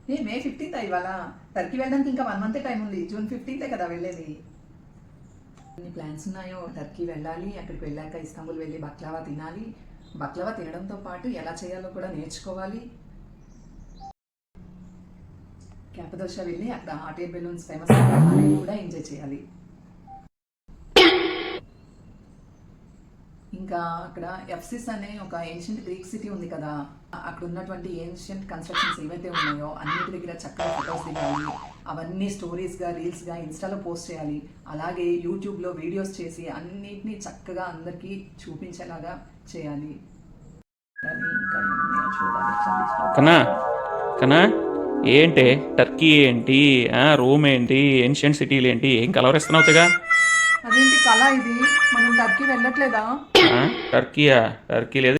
మే 15th ఇవాళ. Turkey వెళ్ళడానికి ఇంకా 1 month టైం ఉంది. జూన్ 15th కదా వెళ్ళేది. ఎన్ని ప్లాన్స్ ఉన్నాయో. టర్కీ వెళ్ళాలి, అక్కడికి వెళ్ళాక ఇస్తాంబుల్ వెళ్ళి బక్లావా తినాలి. బక్లావా తినడంతో పాటు ఎలా చేయాలో కూడా నేర్చుకోవాలి. క్యాపదోషా వెళ్ళి అక్కడ హాట్ ఎయిర్ బెలూన్స్ ఫేమస్ కూడా ఎంజాయ్ చేయాలి. ఇంకా అక్కడ ఎఫ్సిస్ అనే ఒక ఏన్షియంట్ గ్రీక్ సిటీ ఉంది కదా, అక్కడ ఉన్నటువంటి ఏన్షియంట్ కన్స్ట్రక్షన్స్ ఏవైతే ఉన్నాయో అన్నిటి దగ్గర చక్కగా ఫొటోస్ దిగాలి. అవన్నీ స్టోరీస్గా, రీల్స్గా ఇన్స్టాలో పోస్ట్ చేయాలి. అలాగే యూట్యూబ్లో వీడియోస్ చేసి అన్నిటినీ చక్కగా అందరికీ చూపించేలాగా చేయాలి. ఇంకా ఏమున్నాయో చూడాలి. కన్నా కన్నా ఏంటి టర్కీ ఏంటి, రోమ్ ఏంటి, ఏన్షియంట్ సిటీలు ఏంటి, ఏం కలవరిస్తున్నావు తెగా? అదేంటి కళ ఇది? మనం టర్కీ వెళ్ళట్లేదా? టర్కీయా? టర్కీ లేదు.